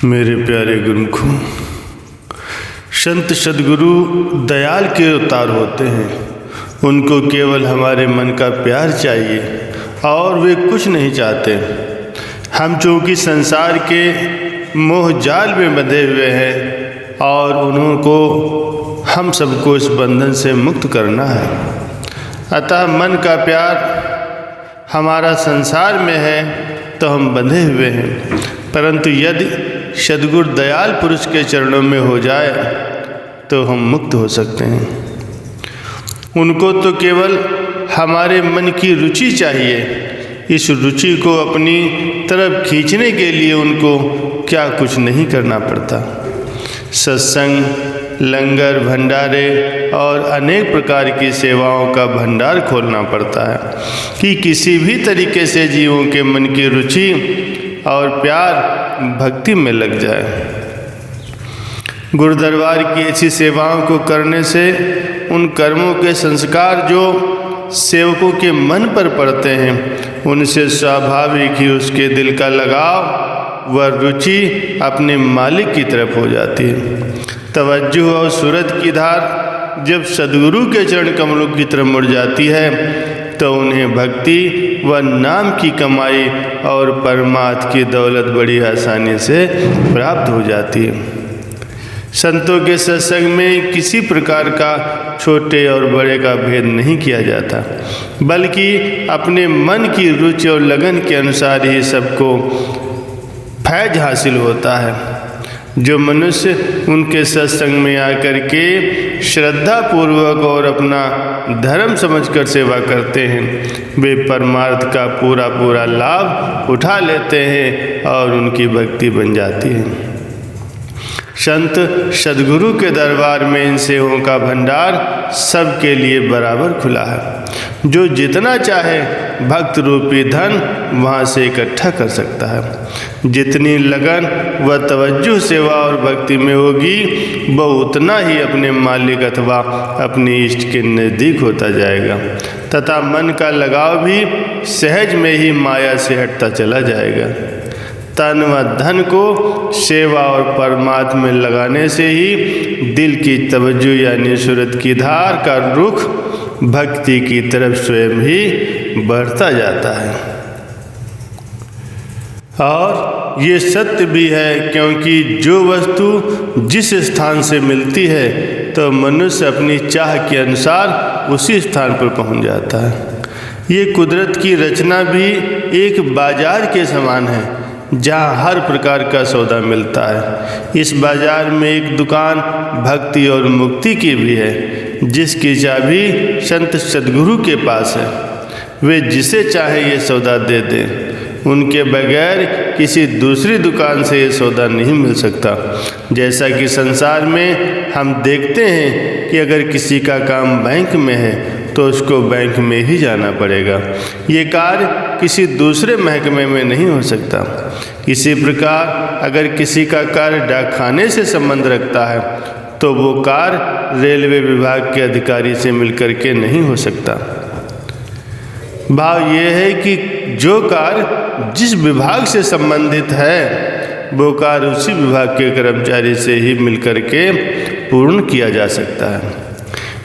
मेरे प्यारे गुरुमुखों, संत सद्गुरु दयाल के अवतार होते हैं। उनको केवल हमारे मन का प्यार चाहिए और वे कुछ नहीं चाहते। हम चूँकि संसार के मोह जाल में बंधे हुए हैं और उनको हम सबको इस बंधन से मुक्त करना है। अतः मन का प्यार हमारा संसार में है तो हम बंधे हुए हैं, परंतु यदि सद्गुरु दयाल पुरुष के चरणों में हो जाए तो हम मुक्त हो सकते हैं। उनको तो केवल हमारे मन की रुचि चाहिए। इस रुचि को अपनी तरफ खींचने के लिए उनको क्या कुछ नहीं करना पड़ता। सत्संग, लंगर, भंडारे और अनेक प्रकार की सेवाओं का भंडार खोलना पड़ता है कि किसी भी तरीके से जीवों के मन की रुचि और प्यार भक्ति में लग जाए। गुरु दरबार की ऐसी सेवाओं को करने से उन कर्मों के संस्कार जो सेवकों के मन पर पड़ते हैं, उनसे स्वाभाविक ही उसके दिल का लगाव व रुचि अपने मालिक की तरफ हो जाती है। तवज्जो और सूरत की धार जब सद्गुरु के चरण कमलों की तरफ मुड़ जाती है तो उन्हें भक्ति व नाम की कमाई और परमात्मा की दौलत बड़ी आसानी से प्राप्त हो जाती है। संतों के सत्संग में किसी प्रकार का छोटे और बड़े का भेद नहीं किया जाता, बल्कि अपने मन की रुचि और लगन के अनुसार ही सबको फैज हासिल होता है। जो मनुष्य उनके सत्संग में आकर के श्रद्धा पूर्वक और अपना धर्म समझकर सेवा करते हैं, वे परमार्थ का पूरा लाभ उठा लेते हैं और उनकी भक्ति बन जाती है। संत सद्गुरु के दरबार में इन सेवाओं का भंडार सबके लिए बराबर खुला है। जो जितना चाहे भक्त रूपी धन वहाँ से इकट्ठा कर सकता है। जितनी लगन व तवज्जो सेवा और भक्ति में होगी, वह उतना ही अपने मालिक अथवा अपने इष्ट के नज़दीक होता जाएगा तथा मन का लगाव भी सहज में ही माया से हटता चला जाएगा। तन व धन को सेवा और परमात्मा में लगाने से ही दिल की तवज्जो यानी सूरत की धार का रुख भक्ति की तरफ स्वयं ही बढ़ता जाता है। और ये सत्य भी है, क्योंकि जो वस्तु जिस स्थान से मिलती है तो मनुष्य अपनी चाह के अनुसार उसी स्थान पर पहुंच जाता है। ये कुदरत की रचना भी एक बाजार के समान है जहाँ हर प्रकार का सौदा मिलता है। इस बाजार में एक दुकान भक्ति और मुक्ति की भी है, जिसकी चाबी संत सद्गुरु के पास है। वे जिसे चाहे ये सौदा दे दें, उनके बगैर किसी दूसरी दुकान से ये सौदा नहीं मिल सकता। जैसा कि संसार में हम देखते हैं कि अगर किसी का काम बैंक में है तो उसको बैंक में ही जाना पड़ेगा। ये कार्य किसी दूसरे महकमे में नहीं हो सकता। इसी प्रकार अगर किसी का कार्य डाकखाने से संबंध रखता है तो वो कार्य रेलवे विभाग के अधिकारी से मिलकर के नहीं हो सकता। भाव ये है कि जो कार्य जिस विभाग से संबंधित है वो कार्य उसी विभाग के कर्मचारी से ही मिलकर के पूर्ण किया जा सकता है।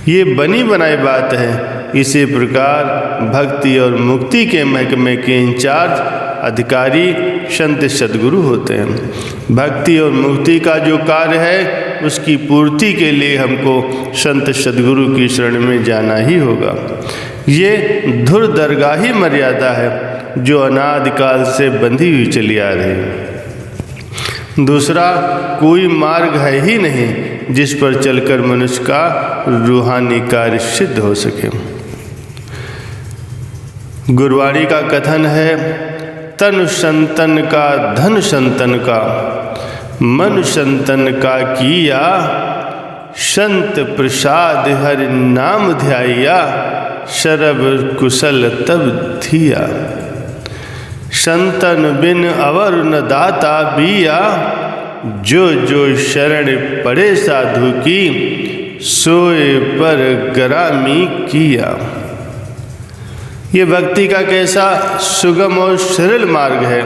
ये बनी बनाई बात है। इसी प्रकार भक्ति और मुक्ति के महकमे के इंचार्ज अधिकारी संत सद्गुरु होते हैं। भक्ति और मुक्ति का जो कार्य है उसकी पूर्ति के लिए हमको संत सद्गुरु की शरण में जाना ही होगा। ये धुर दरगाही मर्यादा है जो अनादिकाल से बंधी हुई चली आ रही है। दूसरा कोई मार्ग है ही नहीं जिस पर चलकर मनुष्य का रूहानी कार्य सिद्ध हो सके। गुरवाणी का कथन है, तन संतन का धन संतन का, मन संतन का किया, संत प्रसाद हरि नाम ध्याया, शरब कुशल तब थिया। संतन बिन अवर न दाता बिया, जो जो शरण पड़े साधु की, सोए पर गरामी किया। ये भक्ति का कैसा सुगम और सरल मार्ग है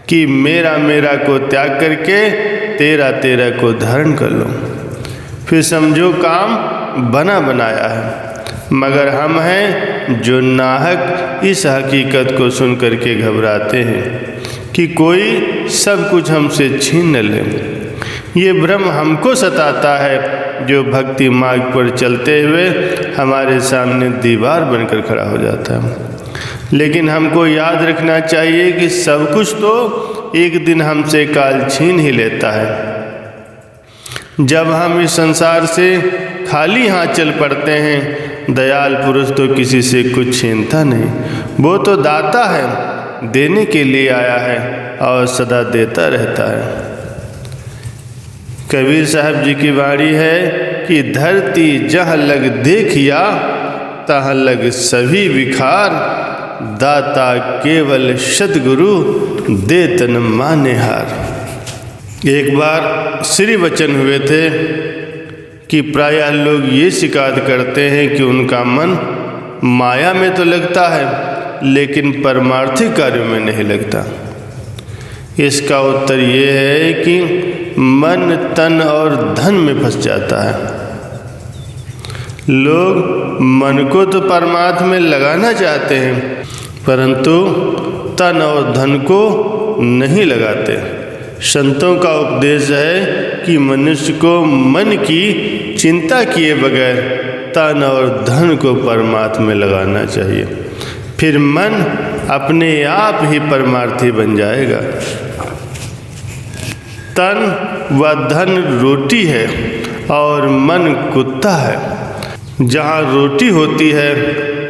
कि मेरा मेरा को त्याग करके तेरा तेरा को धारण कर लो। फिर समझो काम बना बनाया है, मगर हम हैं जो नाहक इस हकीकत को सुन करके घबराते हैं कि कोई सब कुछ हमसे छीन न ले। ये भ्रम हमको सताता है जो भक्ति मार्ग पर चलते हुए हमारे सामने दीवार बनकर खड़ा हो जाता है। लेकिन हमको याद रखना चाहिए कि सब कुछ तो एक दिन हमसे काल छीन ही लेता है। जब हम इस संसार से खाली हाथ चल पड़ते हैं, दयाल पुरुष तो किसी से कुछ छीनता नहीं। वो तो दाता है, देने के लिए आया है और सदा देता रहता है। कबीर साहब जी की वाणी है कि धरती जहाँ लग देखिया तहाँ लग सभी विखार, दाता केवल सद्गुरु देतन माने हार। एक बार श्री वचन हुए थे कि प्रायः लोग ये शिकायत करते हैं कि उनका मन माया में तो लगता है लेकिन परमार्थिक कार्यों में नहीं लगता। इसका उत्तर ये है कि मन, तन और धन में फंस जाता है। लोग मन को तो परमार्थ में लगाना चाहते हैं, परंतु तन और धन को नहीं लगाते। संतों का उपदेश है कि मनुष्य को मन की चिंता किए बगैर तन और धन को परमार्थ में लगाना चाहिए। फिर मन अपने आप ही परमार्थी बन जाएगा। तन व धन रोटी है और मन कुत्ता है। जहाँ रोटी होती है,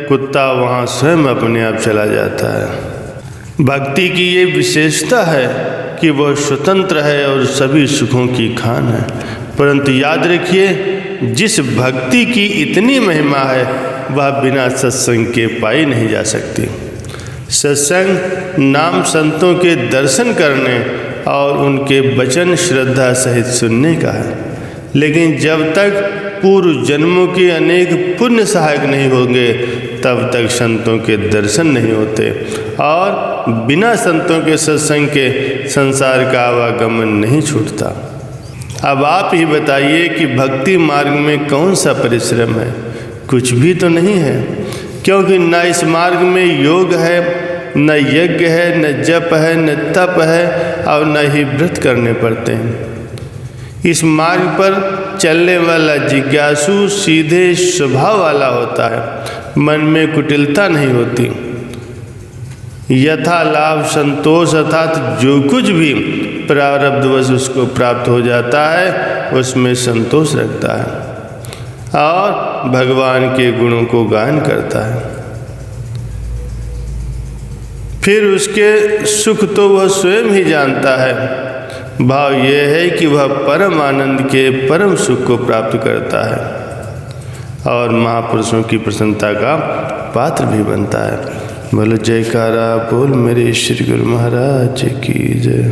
कुत्ता वहाँ स्वयं अपने आप चला जाता है। भक्ति की ये विशेषता है कि वह स्वतंत्र है और सभी सुखों की खान है। परंतु याद रखिए, जिस भक्ति की इतनी महिमा है वह बिना सत्संग के पाई नहीं जा सकती। सत्संग नाम संतों के दर्शन करने और उनके वचन श्रद्धा सहित सुनने का है। लेकिन जब तक पूर्व जन्मों के अनेक पुण्य सहायक नहीं होंगे तब तक संतों के दर्शन नहीं होते और बिना संतों के सत्संग के संसार का आवागमन नहीं छूटता। अब आप ही बताइए कि भक्ति मार्ग में कौन सा परिश्रम है? कुछ भी तो नहीं है, क्योंकि न इस मार्ग में योग है, न यज्ञ है, न जप है, न तप है और न ही व्रत करने पड़ते हैं। इस मार्ग पर चलने वाला जिज्ञासु सीधे स्वभाव वाला होता है। मन में कुटिलता नहीं होती। यथा लाभ संतोष अर्थात जो कुछ भी प्रारब्धवश उसको प्राप्त हो जाता है उसमें संतोष रखता है और भगवान के गुणों को गान करता है। फिर उसके सुख तो वह स्वयं ही जानता है। भाव यह है कि वह परम आनंद के परम सुख को प्राप्त करता है और महापुरुषों की प्रसन्नता का पात्र भी बनता है। बोलो जयकारा बोल मेरे श्री गुरु महाराज की जय।